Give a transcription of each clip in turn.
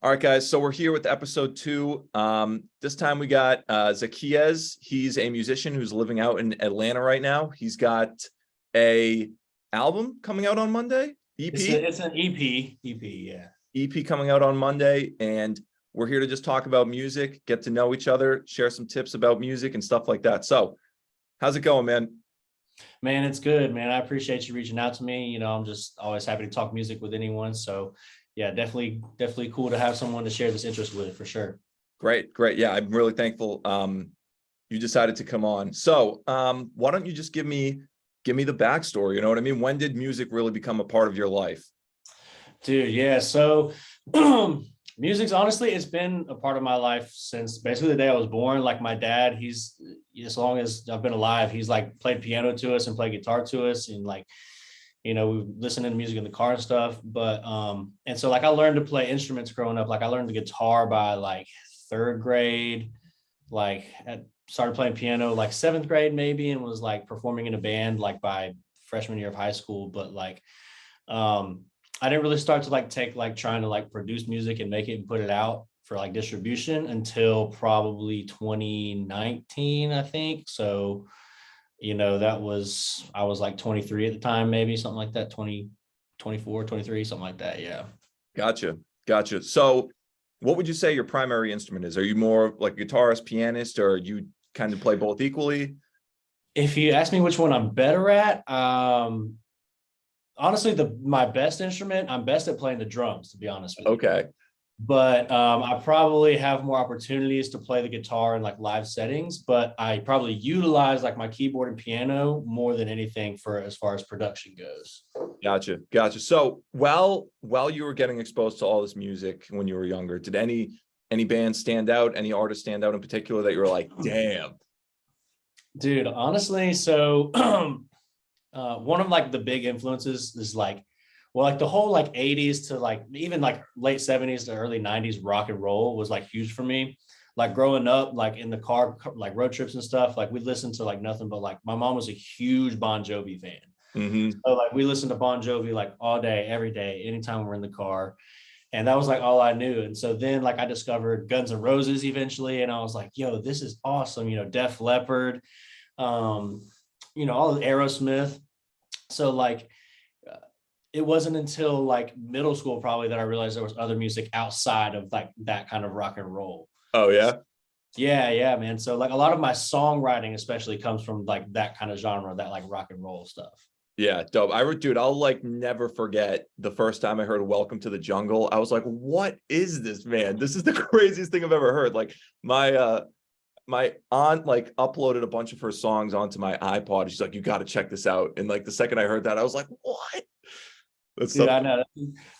All right, guys. So we're here with episode 2. This time we got Zaquias. He's a musician who's living out in Atlanta right now. He's got a album coming out on Monday. EP. It's an EP. Yeah. EP coming out on Monday, and we're here to just talk about music, get to know each other, share some tips about music and stuff like that. So, how's it going, man? Man, it's good, man. I appreciate you reaching out to me. I'm just always happy to talk music with anyone. So yeah, definitely cool to have someone to share this interest with, for sure. Great. Yeah, I'm really thankful you decided to come on. So why don't you just give me the backstory? You know what I mean? When did music really become a part of your life? Dude, yeah. So music's honestly, it's been a part of my life since basically the day I was born. Like my dad, he's, as long as I've been alive, he's like played piano to us and played guitar to us, and like, we listen to music in the car and stuff. But and so like I learned to play instruments growing up. Like I learned the guitar by like 3rd grade, started playing piano like 7th grade maybe, and was like performing in a band like by freshman year of high school. But like I didn't really start to like take like trying to like produce music and make it and put it out for like distribution until probably 2019, I think. So I was like 23 at the time, maybe something like that, 20, 24, 23, something like that. Yeah. Gotcha. So what would you say your primary instrument is? Are you more like a guitarist, pianist, or you kind of play both equally? If you ask me which one I'm better at, honestly, my best instrument, I'm best at playing the drums, to be honest with you. Okay. But I probably have more opportunities to play the guitar in like live settings, but I probably utilize like my keyboard and piano more than anything for as far as production goes. Gotcha. So while you were getting exposed to all this music when you were younger, did any bands stand out, any artists stand out in particular that you were like, damn? Dude, honestly, so one of like the big influences is like, well, like the whole like 80s to like even like late 70s to early 90s rock and roll was like huge for me. Like growing up, like in the car, like road trips and stuff, like we listened to like nothing but like my mom was a huge Bon Jovi fan. Mm-hmm. So like we listened to Bon Jovi like all day, every day, anytime we're in the car. And that was like all I knew. And so then like I discovered Guns N' Roses eventually. And I was like, yo, this is awesome. Def Leppard, all of Aerosmith. So like, it wasn't until like middle school probably that I realized there was other music outside of like that kind of rock and roll. Oh yeah. Yeah, man. So like a lot of my songwriting especially comes from like that kind of genre, that like rock and roll stuff. Yeah, dope. Dude, I'll like never forget the first time I heard Welcome to the Jungle. I was like, what is this, man? This is the craziest thing I've ever heard. Like my aunt like uploaded a bunch of her songs onto my iPod. She's like, you got to check this out. And like the second I heard that, I was like, what? Dude, I know.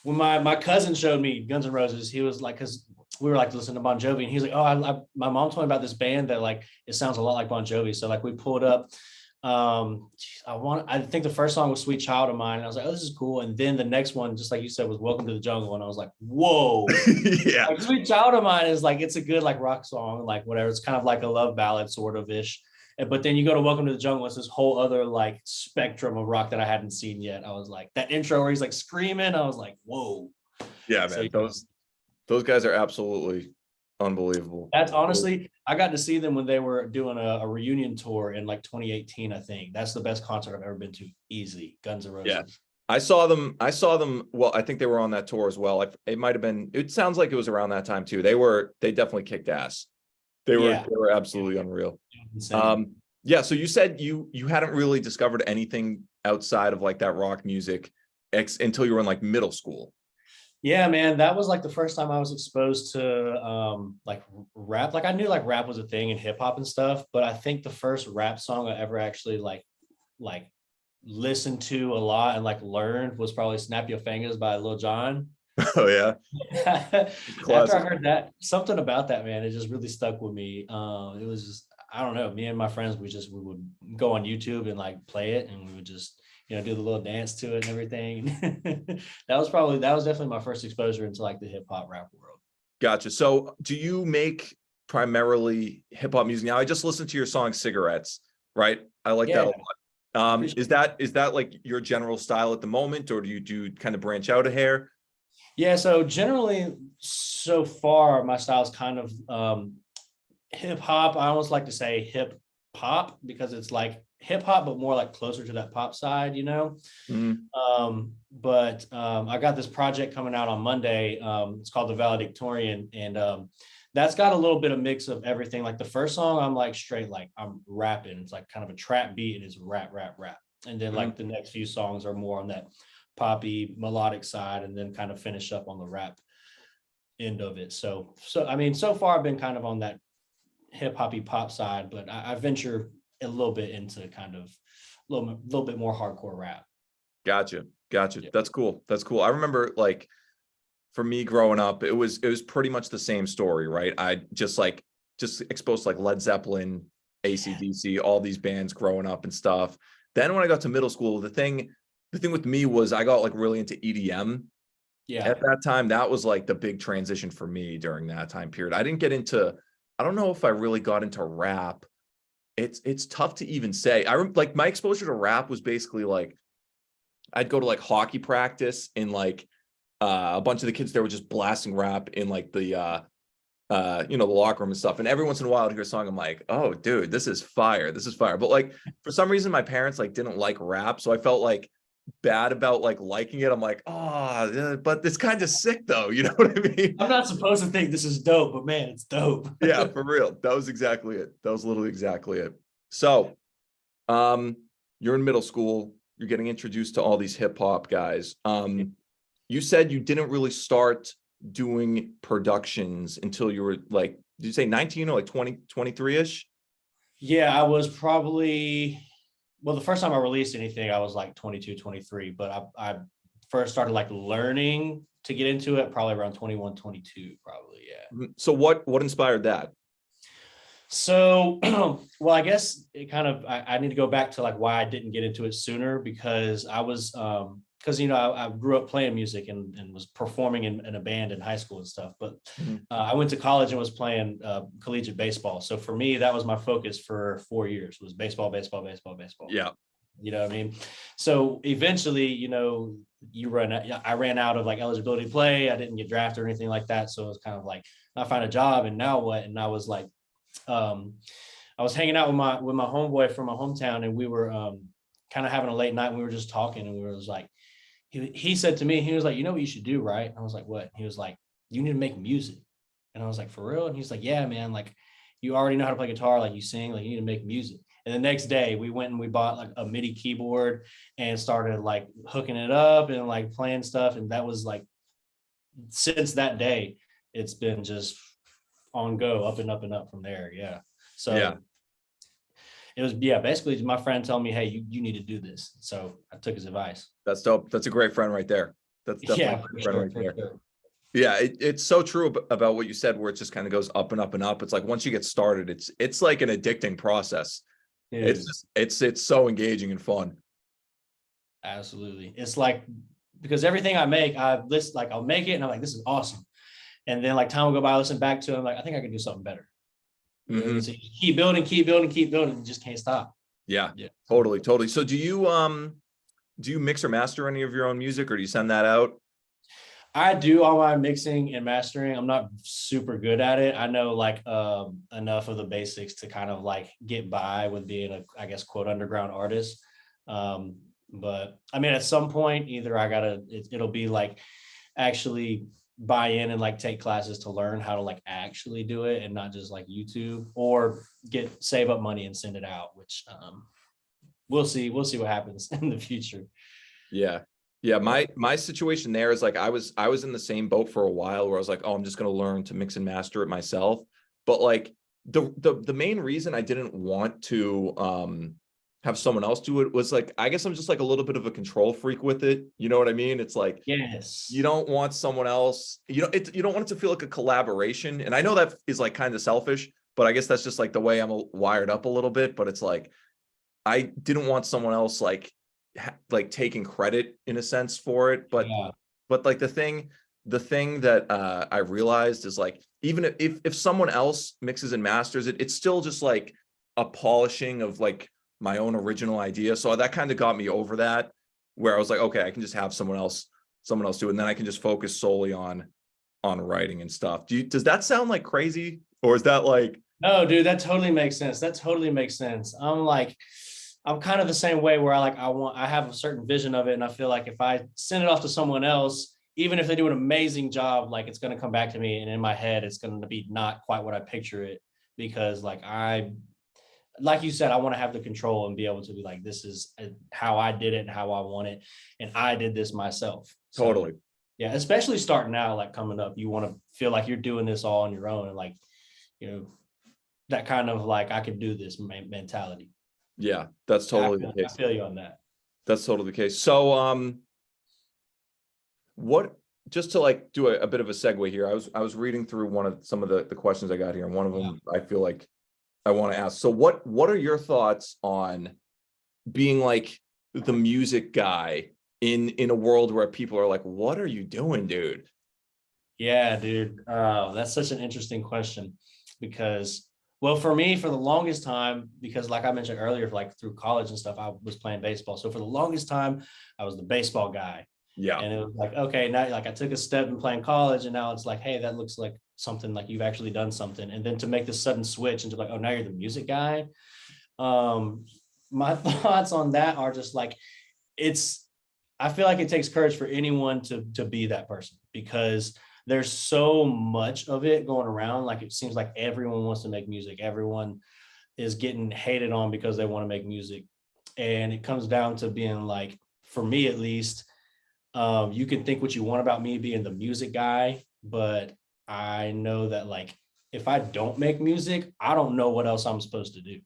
When my cousin showed me Guns N' Roses, he was like, because we were like listening to Bon Jovi, and he's like, oh, my mom told me about this band that like it sounds a lot like Bon Jovi. So like we pulled up. I think the first song was Sweet Child of Mine, and I was like, oh, this is cool. And then the next one, just like you said, was Welcome to the Jungle, and I was like, whoa. Yeah. Like, Sweet Child of Mine is like, it's a good like rock song, like whatever. It's kind of like a love ballad sort of ish. But then you go to Welcome to the Jungle, it's this whole other like spectrum of rock that I hadn't seen yet. I was like, that intro where he's like screaming, I was like, whoa. Yeah, man. So, those guys are absolutely unbelievable. That's honestly, I got to see them when they were doing a reunion tour in like 2018, I think. That's the best concert I've ever been to, easily. Guns N' Roses. Yeah. I saw them. Well, I think they were on that tour as well. It might have been, it sounds like it was around that time too. They definitely kicked ass. They were absolutely unreal. Yeah. So you said you hadn't really discovered anything outside of like that rock music until you were in like middle school. Yeah, man, that was like the first time I was exposed to like rap. Like I knew like rap was a thing in hip hop and stuff, but I think the first rap song I ever actually like listened to a lot and like learned was probably Snap Your Fingers by Lil Jon. Oh yeah. After I heard that, something about that, man, it just really stuck with me. It was just, I don't know, me and my friends, we would go on YouTube and like play it, and we would just do the little dance to it and everything. that was definitely my first exposure into like the hip hop rap world. Gotcha. So do you make primarily hip hop music now? I just listened to your song Cigarettes, right? I like that a lot. Is that like your general style at the moment, or do you kind of branch out a hair? Yeah, so generally so far my style is kind of hip hop. I almost like to say hip hop because it's like hip hop, but more like closer to that pop side, you know. Mhm. But I got this project coming out on Monday. It's called The Valedictorian, and that's got a little bit of mix of everything. Like the first song, I'm like straight, like I'm rapping. It's like kind of a trap beat, and it's rap, rap, rap. And then like the next few songs are more on that poppy melodic side, and then kind of finish up on the rap end of it. So I mean, so far I've been kind of on that hip hoppy pop side, but I venture a little bit into kind of a little bit more hardcore rap. Gotcha. Yeah. That's cool. That's cool. I remember like for me growing up, it was pretty much the same story, right? I just exposed to like Led Zeppelin, AC/DC, all these bands growing up and stuff. Then when I got to middle school, the thing with me was I got like really into EDM. Yeah. At that time, that was like the big transition for me during that time period. I didn't get into, I don't know if I really got into rap. It's tough to even say. Like my exposure to rap was basically like I'd go to like hockey practice and like a bunch of the kids there were just blasting rap in like the the locker room and stuff. And every once in a while I'd hear a song, I'm like, oh dude, this is fire. This is fire. But like for some reason my parents like didn't like rap. So I felt like bad about like liking it. I'm like, oh, but it's kind of sick though. You know what I mean? I'm not supposed to think this is dope, but man, it's dope. Yeah, for real. That was exactly it. That was literally exactly it. So you're in middle school, you're getting introduced to all these hip hop guys. You said you didn't really start doing productions until you were like, did you say 19 or like 20, 23-ish? Yeah, I was probably, well, the first time I released anything, I was like 22, 23, but I first started like learning to get into it probably around 21, 22, probably. Yeah. So what inspired that? So, well, I guess it kind of, I need to go back to like why I didn't get into it sooner, because I was, because, I grew up playing music and was performing in a band in high school and stuff. But I went to college and was playing collegiate baseball. So for me, that was my focus for 4 years, was baseball, baseball, baseball, baseball. Yeah. You know what I mean? So eventually, I ran out of like eligibility to play. I didn't get drafted or anything like that. So it was kind of like, I find a job and now what? And I was like, I was hanging out with my homeboy from my hometown, and we were kind of having a late night, and we were just talking, and we were like, he said to me, he was like, you know what you should do, right? I was like, what? He was like, you need to make music. And I was like, for real? And he's like, yeah, man, like you already know how to play guitar, like you sing, like you need to make music. And the next day we went and we bought like a MIDI keyboard and started like hooking it up and like playing stuff. And that was like, since that day, it's been just on go, up and up and up from there. Yeah. So yeah, it was, yeah, basically my friend telling me, hey, you need to do this. So I took his advice. that's dope. That's a great friend right there. That's definitely Yeah, a for great friend sure, right there. sure. Yeah, it's so true about what you said, where it just kind of goes up and up and up. It's like once you get started, it's like an addicting process. It's so engaging and fun. Absolutely. It's like, because everything I make, I'll make it and I'm like, this is awesome. And then like time will go by, I listen back to it, I'm like, I think I can do something better. So you keep building, and just can't stop. Yeah, totally. So do you mix or master any of your own music, or do you send that out? I do all my mixing and mastering. I'm not super good at it. I know like enough of the basics to kind of like get by with being a, I guess, quote, underground artist. But I mean, at some point, either it'll be like actually buy in and like take classes to learn how to like actually do it and not just like YouTube, or save up money and send it out, which we'll see what happens in the future. Yeah, my situation there is like I was in the same boat for a while, where I was like, oh, I'm just going to learn to mix and master it myself. But like the main reason I didn't want to have someone else do it was like, I guess I'm just like a little bit of a control freak with it. You know what I mean? It's like, Yes, you don't want someone else, you don't want it to feel like a collaboration. And I know that is like kind of selfish, but I guess that's just like the way I'm wired up a little bit. But it's like, I didn't want someone else like taking credit in a sense for it. But yeah. but like the thing that I realized is like, even if someone else mixes and masters it, it's still just like a polishing of like my own original idea. So that kind of got me over that, where I was like, okay, I can just have someone else do it, and then I can just focus solely on on writing and stuff. Does that sound like crazy, or is that like? No, dude, that totally makes sense. That totally makes sense. I'm kind of the same way where I have a certain vision of it. And I feel like if I send it off to someone else, even if they do an amazing job, like it's going to come back to me. And in my head, it's going to be not quite what I picture it, because like you said, I want to have the control and be able to be like, this is how I did it and how I want it. And I did this myself. So, Totally. yeah. Especially starting out, like coming up, you want to feel like you're doing this all on your own. And like, that kind of like, I could do this mentality. Yeah, that's totally the case. I feel you on that. That's totally the case. So, what, just to like do a bit of a segue here, I was reading through some of the questions I got here, and one of them I feel like I want to ask. So what are your thoughts on being like the music guy in a world where people are like, what are you doing, dude? Yeah, dude. That's such an interesting question, because well, for me, for the longest time, because like I mentioned earlier, like through college and stuff, I was playing baseball. So for the longest time, I was the baseball guy. Yeah. And it was like, okay, now like I took a step in playing college, and now it's like, hey, that looks like something like you've actually done something. And then to make this sudden switch into like, oh, now you're the music guy. My thoughts on that are just like, I feel like it takes courage for anyone to be that person, because there's so much of it going around. Like, it seems like everyone wants to make music. Everyone is getting hated on because they want to make music. And it comes down to being like, for me at least, you can think what you want about me being the music guy, but I know that like, if I don't make music, I don't know what else I'm supposed to do.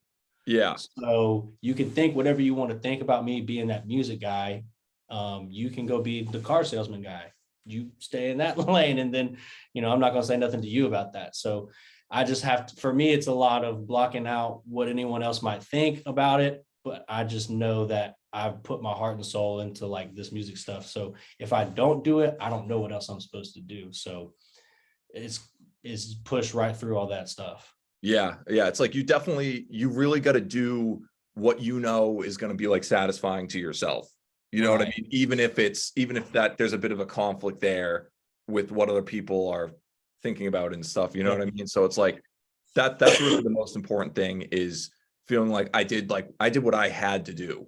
Yeah. So you can think whatever you want to think about me being that music guy. You can go be the car salesman guy. You stay in that lane, and then, I'm not going to say nothing to you about that. So I just have to, for me, it's a lot of blocking out what anyone else might think about it. But I just know that I've put my heart and soul into like this music stuff. So if I don't do it, I don't know what else I'm supposed to do. So it's pushed right through all that stuff. Yeah. It's like you really got to do what is going to be like satisfying to yourself. You know what I mean? Even if that there's a bit of a conflict there with what other people are thinking about and stuff, you know what I mean? So it's like that's really the most important thing, is feeling like I did what I had to do.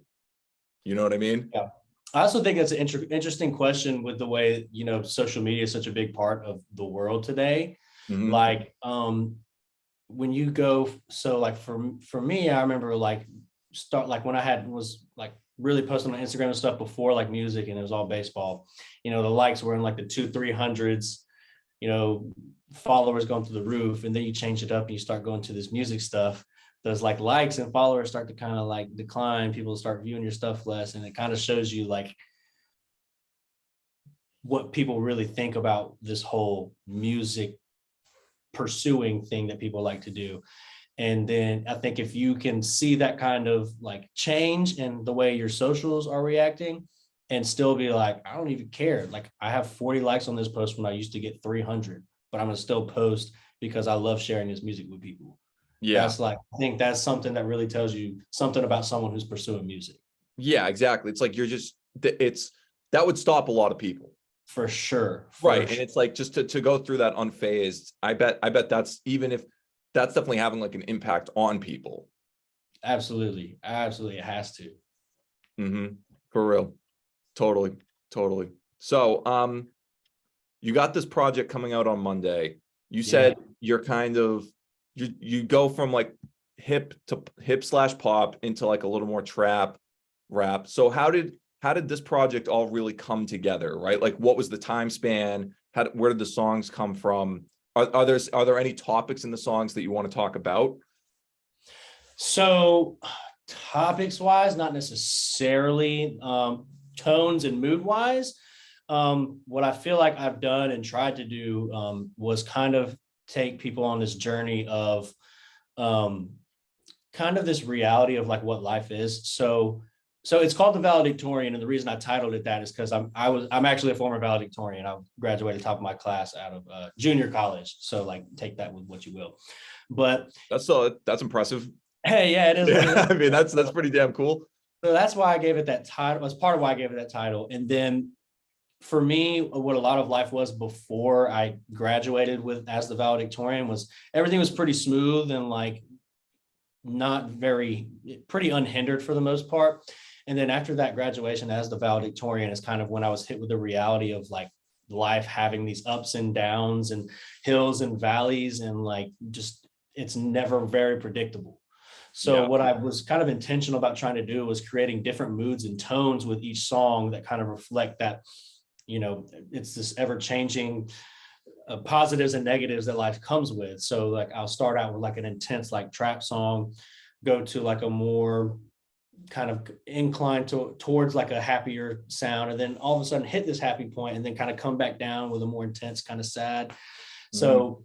You know what I mean? Yeah. I also think that's an interesting question with the way, social media is such a big part of the world today. Mm-hmm. Like, when you go, so like for me, I remember like when I was like really posting on Instagram and stuff before like music, and it was all baseball, the likes were in like the 200-300s, followers going through the roof. And then you change it up and you start going to this music stuff. Those like likes and followers start to kind of like decline. People start viewing your stuff less. And it kind of shows you like what people really think about this whole music pursuing thing that people like to do. And then I think if you can see that kind of like change in the way your socials are reacting, and still be like, I don't even care. Like, I have 40 likes on this post when I used to get 300, but I'm gonna still post because I love sharing this music with people. Yeah. That's like, I think that's something that really tells you something about someone who's pursuing music. Yeah, exactly. It's like, that would stop a lot of people. For sure. Right. And it's like, just to go through that unfazed, I bet that's, even if that's definitely having like an impact on people. Absolutely. It has to. Mm-hmm. For real. Totally. So, you got this project coming out on Monday. You said you're kind of, you go from like hip / pop into like a little more trap rap. So how did this project all really come together, right? Like, what was the time span? Where did the songs come from? Are there any topics in the songs that you want to talk about? So topics wise, not necessarily. Tones and mood wise, what I feel like I've done and tried to do was kind of take people on this journey of kind of this reality of like what life is. So it's called the valedictorian, and the reason I titled it that is because I'm actually a former valedictorian. I graduated top of my class out of junior college. So like, take that with what you will. But that's impressive. Hey, yeah, it is. Yeah, I mean, that's pretty damn cool. So that's why I gave it that title. That's part of why I gave it that title. And then for me, what a lot of life was before I graduated with as the valedictorian was everything was pretty smooth and like not pretty unhindered for the most part. And then after that graduation as the valedictorian is kind of when I was hit with the reality of like life having these ups and downs and hills and valleys, and like just it's never very predictable. So what I was kind of intentional about trying to do was creating different moods and tones with each song that kind of reflect that, it's this ever changing positives and negatives that life comes with. So like I'll start out with like an intense like trap song, go to like a more kind of inclined towards like a happier sound, and then all of a sudden hit this happy point and then kind of come back down with a more intense kind of sad. So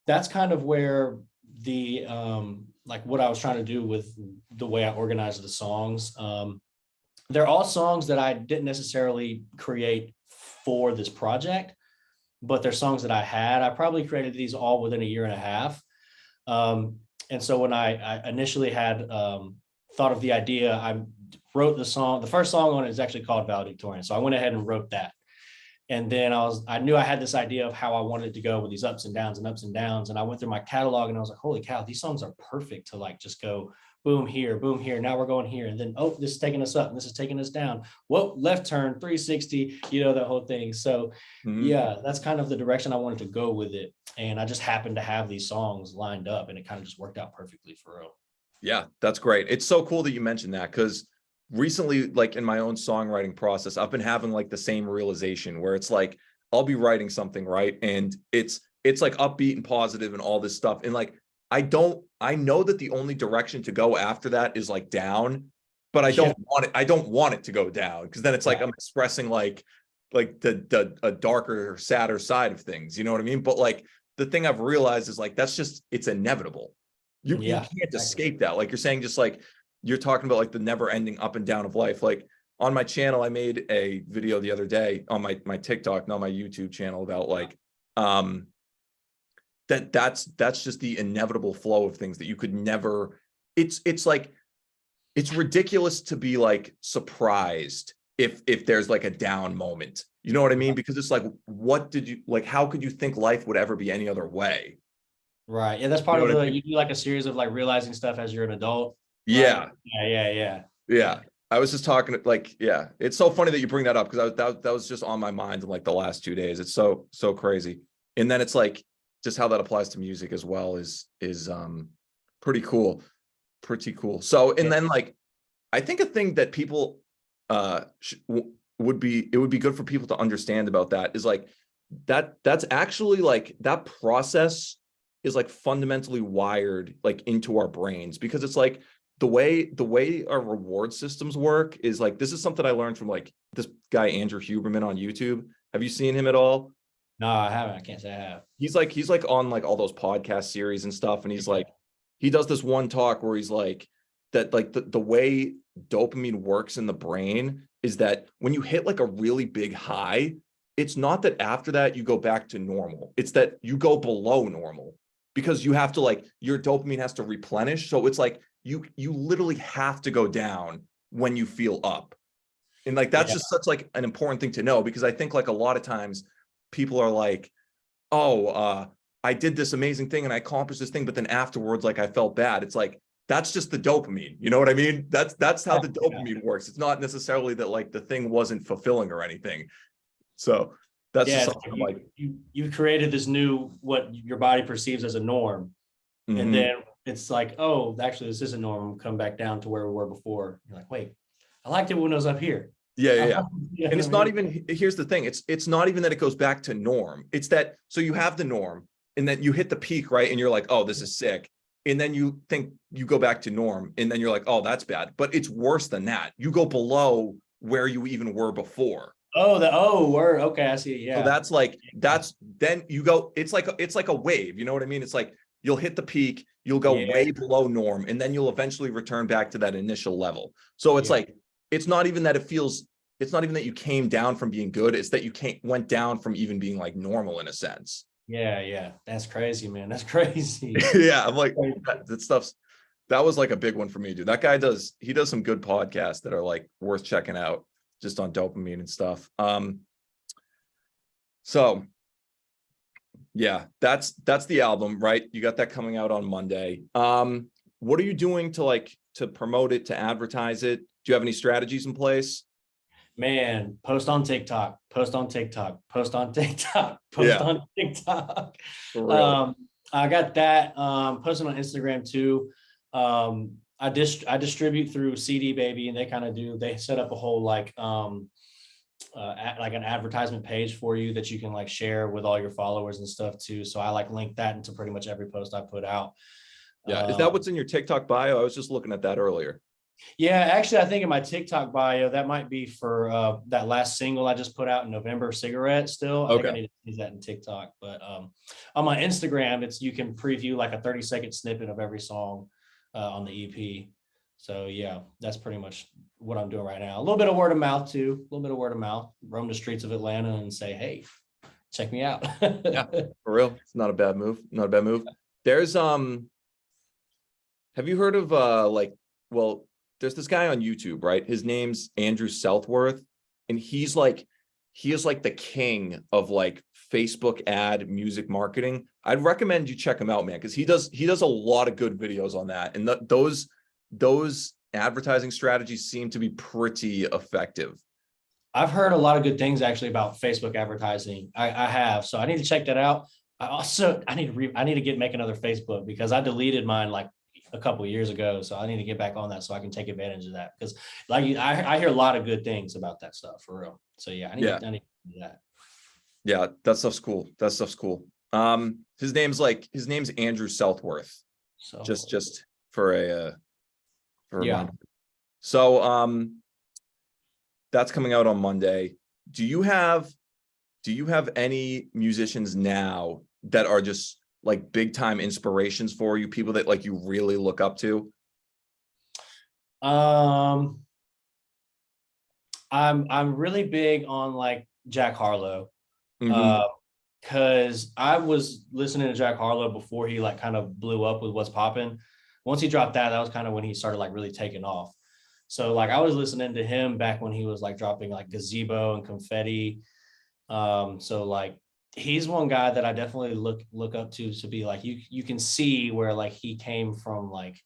that's kind of where the like what I was trying to do with the way I organized the songs. They're all songs that I didn't necessarily create for this project, but they're songs that I probably created these all within a year and a half. And so when I initially had thought of the idea, I wrote the song. The first song on it is actually called Valedictorian. So I went ahead and wrote that. And then I knew I had this idea of how I wanted it to go with these ups and downs and ups and downs. And I went through my catalog and I was like, holy cow, these songs are perfect to like just go boom here, boom here. Now we're going here. And then, oh, this is taking us up and this is taking us down. Whoa, left turn, 360, that whole thing. So yeah, that's kind of the direction I wanted to go with it. And I just happened to have these songs lined up and it kind of just worked out perfectly for real. Yeah, that's great. It's so cool that you mentioned that, because recently, like in my own songwriting process, I've been having like the same realization where it's like, I'll be writing something, right? And it's like upbeat and positive and all this stuff. And like, I know that the only direction to go after that is like down, but I don't want it to go down, because then it's like I'm expressing like a darker, sadder side of things. You know what I mean? But like the thing I've realized is like, it's inevitable. You can't escape that. Like you're saying, just like you're talking about like the never ending up and down of life. Like on my channel, I made a video the other day on my TikTok, not my YouTube channel, about like, that's just the inevitable flow of things that you could never, it's like, it's ridiculous to be like surprised if there's like a down moment, you know what I mean? Because it's like, how could you think life would ever be any other way? Right. Yeah. That's part of you do like a series of like realizing stuff as you're an adult. Yeah. Right? Yeah. I was just talking like, yeah, it's so funny that you bring that up, because that was just on my mind in like the last 2 days. It's so crazy. And then it's like, just how that applies to music as well is pretty cool. So, and then like, I think a thing that people would be good for people to understand about that is like, that's actually like, that process is like fundamentally wired like into our brains, because it's like the way our reward systems work is like, this is something I learned from like this guy, Andrew Huberman on YouTube. Have you seen him at all? No, I haven't. I can't say I have. He's like on like all those podcast series and stuff. And he's like, he does this one talk where he's like, that like the way dopamine works in the brain is that when you hit like a really big high, it's not that after that you go back to normal. It's that you go below normal, because you have to like, your dopamine has to replenish. So it's like, you literally have to go down when you feel up. And like, that's just such like an important thing to know, because I think like a lot of times people are like, oh, I did this amazing thing and I accomplished this thing, but then afterwards, like I felt bad. It's like, that's just the dopamine. You know what I mean? That's how the dopamine works. It's not necessarily that like the thing wasn't fulfilling or anything. So that's just something like, you created this new, what your body perceives as a norm. And then it's like, oh, actually this isn't normal. Come back down to where we were before. You're like, wait, I liked it when I was up here. Yeah. And it's not even, here's the thing. It's not even that it goes back to norm. It's that, so you have the norm and then you hit the peak, right? And you're like, oh, this is sick. And then you think you go back to norm and then you're like, oh, that's bad. But it's worse than that. You go below where you even were before. Word. Okay, I see. Yeah. So then you go, it's like a wave, you know what I mean? It's like, you'll hit the peak, you'll go way below norm, and then you'll eventually return back to that initial level. So it's like, it's not even that it's not even that you came down from being good. It's that you went down from even being like normal in a sense. Yeah. That's crazy, man. That's crazy. Yeah. I'm like, that was like a big one for me, dude. That guy does some good podcasts that are like worth checking out just on dopamine and stuff. So yeah, that's the album, right? You got that coming out on Monday. What are you doing to promote it, to advertise it? Do you have any strategies in place? Man, post on TikTok, post on TikTok, post on TikTok, post Yeah, on TikTok. for real. I got that posting on Instagram too. I distribute through CD Baby, and they set up a whole like an advertisement page for you that you can like share with all your followers and stuff too. So I like link that into pretty much every post I put out. Yeah, is that what's in your TikTok bio? I was just looking at that earlier. Yeah, actually, I think in my TikTok bio, that might be for that last single I just put out in November, Cigarette. Still, I think I need to use that in TikTok. But on my Instagram, you can preview like a 30-second snippet of every song on the EP. So yeah, that's pretty much what I'm doing right now. A little bit of word of mouth too. A little bit of word of mouth. Roam the streets of Atlanta and say, hey, check me out. Yeah, for real. It's not a bad move. Not a bad move. There's have you heard of there's this guy on YouTube, right? His name's Andrew Southworth, and he is like the king of like Facebook ad music marketing. I'd recommend you check him out, man, because he does a lot of good videos on that, and those advertising strategies seem to be pretty effective. I've heard a lot of good things actually about Facebook advertising. I have, so I need to check that out. I need to make another Facebook because I deleted mine like a couple of years ago. So I need to get back on that so I can take advantage of that because like I hear a lot of good things about that stuff for real. So yeah, I need to do that. Yeah, that stuff's cool. That stuff's cool. His name's Andrew Southworth. So just for a yeah. So that's coming out on Monday. Do you have any musicians now that are just like big time inspirations for you, people that like you really look up to? I'm really big on like Jack Harlow. Because I was listening to Jack Harlow before he like kind of blew up with What's Poppin'. Once he dropped that was kind of when he started like really taking off. So like I was listening to him back when he was like dropping like Gazebo and Confetti. So like he's one guy that I definitely look up to be like you can see where like he came from, like,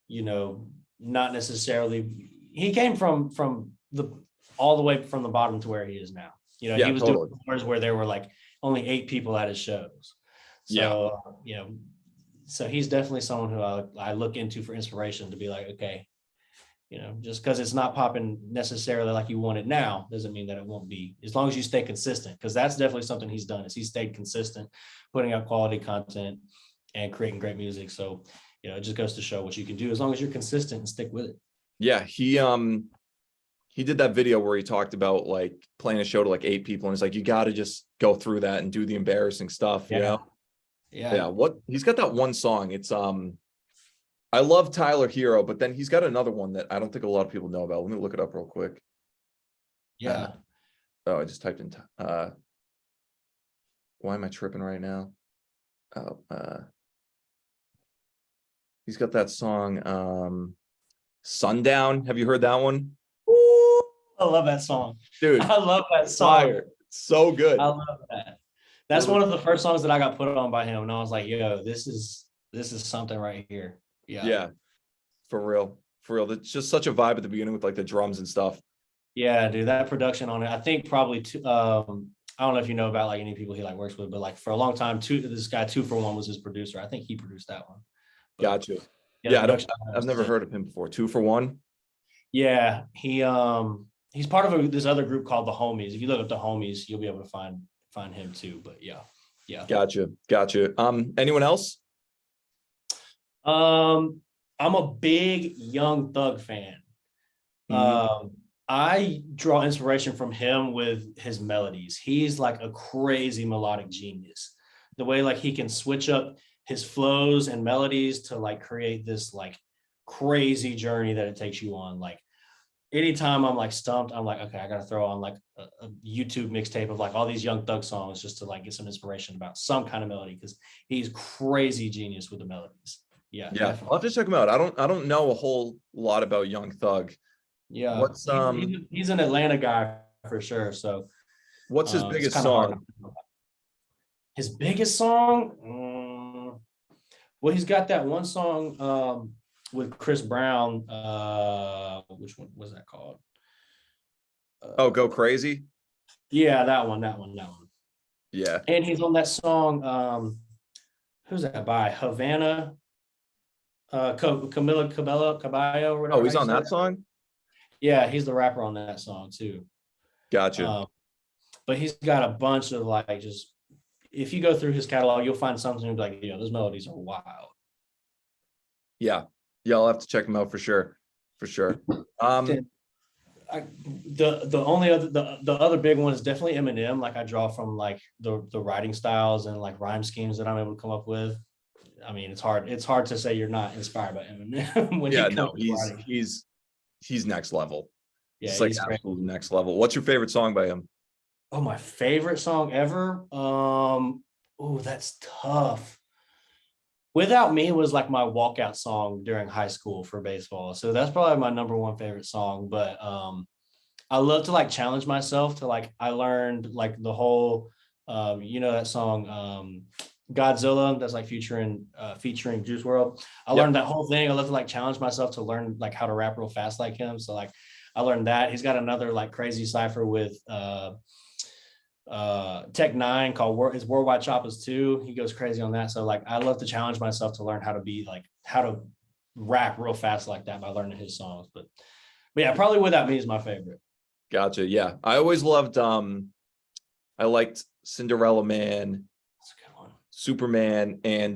you know, not necessarily he came from the all the way from the bottom to where he is now. You know, Yeah, he was totally. doing tours where there were like only 8 people at his shows. So you know, so he's definitely someone who I look into for inspiration to be like, okay, you know, just because it's not popping necessarily like you want it now doesn't mean that it won't be, as long as you stay consistent, because that's definitely something he's done is he stayed consistent, putting out quality content and creating great music. So, you know, it just goes to show what you can do as long as you're consistent and stick with it. Yeah, he did that video where he talked about like playing a show to like 8 people, and it's like you got to just go through that and do the embarrassing stuff. Yeah. You know? Yeah. What he's got that one song. It's I love Tyler Hero, but then he's got another one that I don't think a lot of people know about. Let me look it up real quick. Yeah. Oh, I just typed in why am I tripping right now? Oh, he's got that song Sundown. Have you heard that one? Ooh, I love that song. Dude, I love that song. fire. So good. I love that. That's one of the first songs that I got put on by him, and I was like, yo, this is something right here. Yeah, for real. It's just such a vibe at the beginning with like the drums and stuff. Yeah, dude, that production on it. I think probably I don't know if you know about like any people he like works with, but like for a long time, this guy 2 for 1 was his producer. I think he produced that one. But, Gotcha. Yeah, I've never heard of him before. 2 for 1. Yeah, he's part of this other group called the Homies. If you look up the Homies, you'll be able to find him too. But yeah. Gotcha. Anyone else? I'm a big Young Thug fan. I draw inspiration from him with his melodies. He's like a crazy melodic genius. The way like he can switch up his flows and melodies to like create this like crazy journey that it takes you on. Like anytime I'm like stumped, I'm like, okay, I gotta throw on like a YouTube mixtape of like all these Young Thug songs just to like get some inspiration about some kind of melody, because he's crazy genius with the melodies. Yeah. Definitely. I'll have to check him out. I don't know a whole lot about Young Thug. Yeah. What's he's an Atlanta guy for sure. So What's his It's biggest kind of hard. song? His biggest song? Well, he's got that one song with Chris Brown. Which one was that called? Oh, Go Crazy. Yeah, that one. Yeah. And he's on that song. Who's that by? Havana. Camila Cabello, or whatever. Oh, he's on that song? Yeah, he's the rapper on that song too. Gotcha. But he's got a bunch of like just, if you go through his catalog, you'll find something you'll be like, those melodies are wild. Yeah. I'll have to check him out for sure. The only other big one is definitely Eminem. Like I draw from like the writing styles and like rhyme schemes that I'm able to come up with. I mean, it's hard to say you're not inspired by Eminem when he's next level. Yeah, it's like absolute next level. What's your favorite song by him? Oh, my favorite song ever. Oh, that's tough. Without Me was like my walkout song during high school for baseball. So that's probably my number one favorite song. But I love to like challenge myself to like, I learned like the whole, that song, Godzilla, that's like featuring Juice WRLD. I learned that whole thing. I love to like challenge myself to learn like how to rap real fast like him. So like I learned that. He's got another like crazy cipher with Tech Nine called his Worldwide Choppers 2. He goes crazy on that. So like I love to challenge myself to learn how to rap real fast like that by learning his songs. But yeah, probably Without Me is my favorite. Gotcha. Yeah, I always loved I liked Cinderella Man. That's a good one. Superman, and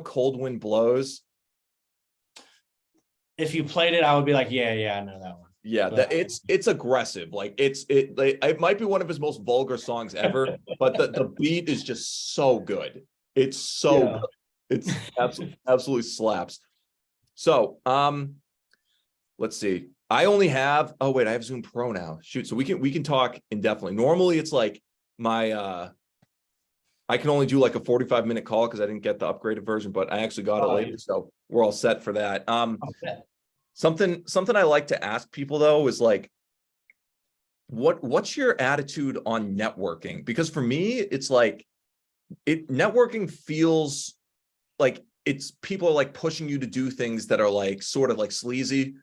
Cold Wind Blows. If you played it, I would be like, yeah, I know that one. Yeah, but it's aggressive. Like it might be one of his most vulgar songs ever, but the beat is just so good. It's so good. It's absolutely slaps. So let's see. I only have I have Zoom Pro now. Shoot, so we can talk indefinitely. Normally it's like my I can only do like a 45-minute call because I didn't get the upgraded version, but I actually got it later, so we're all set for that. Something I like to ask people though is like, what's your attitude on networking? Because for me, it's like networking feels like it's people are like pushing you to do things that are like sort of like sleazy,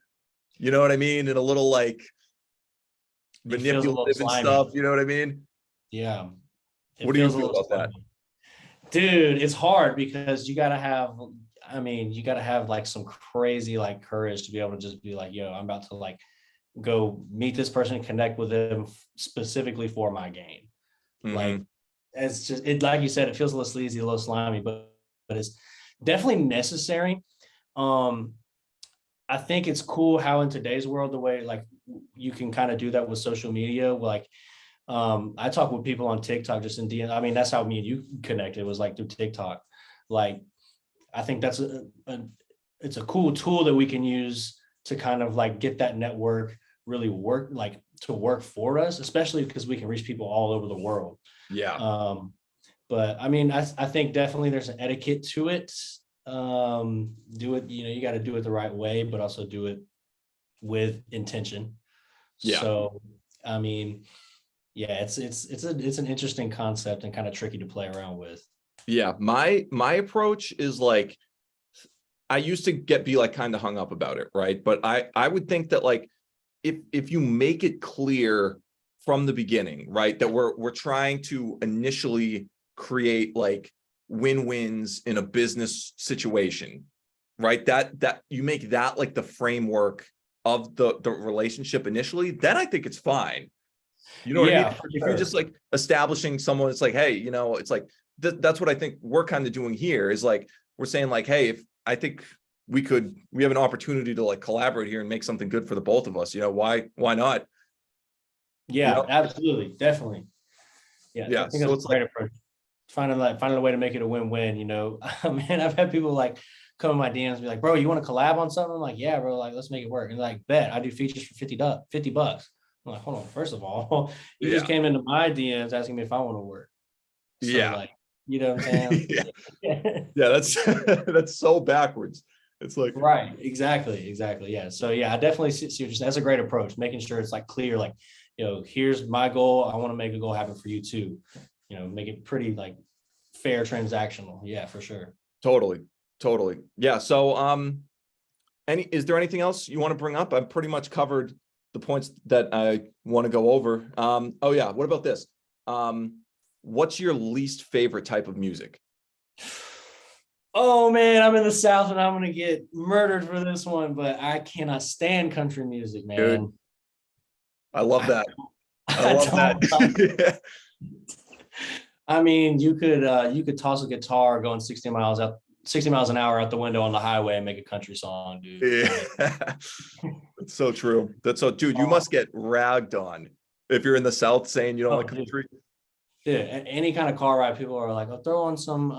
you know what I mean, and a little like manipulative and stuff, you know what I mean? Yeah. What do you feel about that? Dude, it's hard because you gotta have like some crazy like courage to be able to just be like, yo, I'm about to like go meet this person, connect with them specifically for my gain. Mm-hmm. Like it's just like you said, it feels a little sleazy, a little slimy, but it's definitely necessary. I think it's cool how in today's world, the way like you can kind of do that with social media, like I talk with people on TikTok just in DM. I mean, that's how me and you connected, was like through TikTok. Like, I think that's it's a cool tool that we can use to kind of like get that network really work for us, especially because we can reach people all over the world. Yeah. But I mean, I think definitely there's an etiquette to it. Do it, you got to do it the right way, but also do it with intention. Yeah. So, I mean, yeah, it's an interesting concept and kind of tricky to play around with. Yeah, my approach is like, I used to be like kind of hung up about it, right? But I would think that like if you make it clear from the beginning, right, that we're trying to initially create like win-wins in a business situation, right? That you make that like the framework of the relationship initially, then I think it's fine. You know what I mean? If you're just like establishing someone, it's like, hey, it's like that's what I think we're kind of doing here, is like we're saying like, hey, if I think we have an opportunity to like collaborate here and make something good for the both of us, why not? Yeah, absolutely, definitely. Yeah, I think so that's a great approach. Finding a way to make it a win-win. Man, I've had people like come in my DMs and be like, bro, you want to collab on something? I'm like, yeah, bro, like let's make it work. And like, bet I do features for $50. I'm like, hold on, first of all, you just came into my DMs asking me if I want to work. So like, you know what I'm saying? Yeah, that's so backwards. It's like, right, exactly. Yeah. So yeah, I definitely see what you're saying. That's a great approach, making sure it's like clear, like here's my goal. I want to make a goal happen for you too. Make it pretty like fair transactional. Yeah, for sure. Totally. Yeah. So, is there anything else you want to bring up? I've pretty much covered the points that I want to go over. Oh yeah. What about this? What's your least favorite type of music? Oh man, I'm in the South and I'm gonna get murdered for this one, but I cannot stand country music, man. Dude, I love that. I I love that. I mean, you could toss a guitar going 60 miles an hour out the window on the highway and make a country song, dude. Yeah. That's so true. Dude, you must get ragged on if you're in the South saying you don't like country. Dude, any kind of car ride, people are like, "I'll throw on some."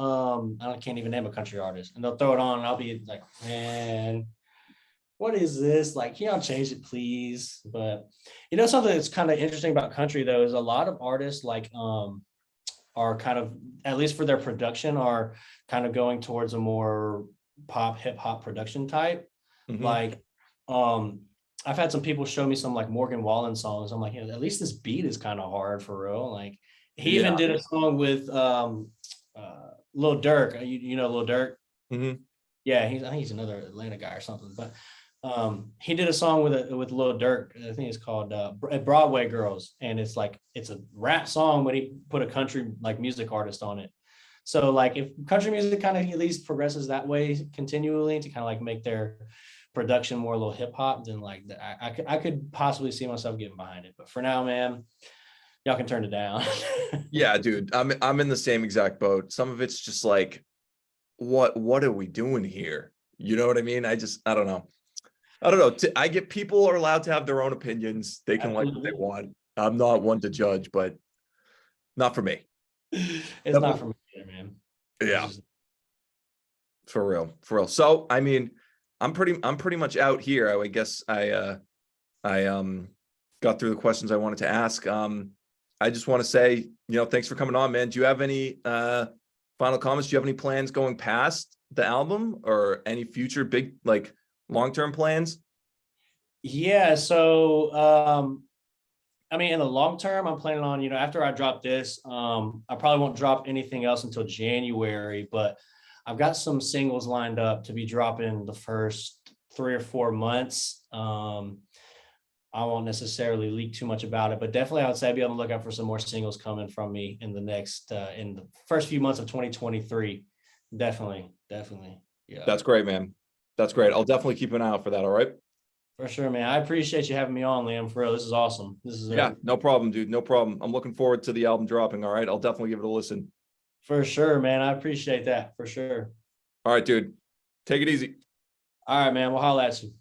I can't even name a country artist, and they'll throw it on, and I'll be like, "Man, what is this? Like, can y'all change it, please?" But something that's kind of interesting about country though is a lot of artists like are kind of, at least for their production, are kind of going towards a more pop hip hop production type. Mhm. Like, I've had some people show me some like Morgan Wallen songs. I'm like, at least this beat is kind of hard for real. Like, he even did a song with Lil Durk. You know Lil Durk? Mhm. Yeah, I think he's another Atlanta guy or something. But he did a song with Lil Durk. I think it's called Broadway Girls, and it's a rap song, but he put a country like music artist on it. So like, if country music kind of at least progresses that way continually to kind of like make their production more a little hip hop, then like I could possibly see myself getting behind it. But for now, man, y'all can turn it down. Yeah, dude, I'm in the same exact boat. Some of it's just like, what are we doing here? You know what I mean? I don't know. I get, people are allowed to have their own opinions. They can like what they want. I'm not one to judge, but not for me. It's not for me either, man. Yeah. For real. So, I mean, I'm pretty much out here. I guess I got through the questions I wanted to ask. I just want to say, thanks for coming on, man. Do you have any final comments? Do you have any plans going past the album, or any future big like long-term plans? Yeah, so I mean, in the long term, I'm planning on, after I drop this, I probably won't drop anything else until January, but I've got some singles lined up to be dropping the first 3 or 4 months. I won't necessarily leak too much about it, but definitely I would say I'd be on the lookout for some more singles coming from me in the first few months of 2023. Definitely. Yeah. That's great, man. That's great. I'll definitely keep an eye out for that. All right. For sure, man. I appreciate you having me on, Liam. For real, this is awesome. Yeah, no problem, dude. No problem. I'm looking forward to the album dropping. All right. I'll definitely give it a listen. For sure, man. I appreciate that. For sure. All right, dude. Take it easy. All right, man. We'll holla at you.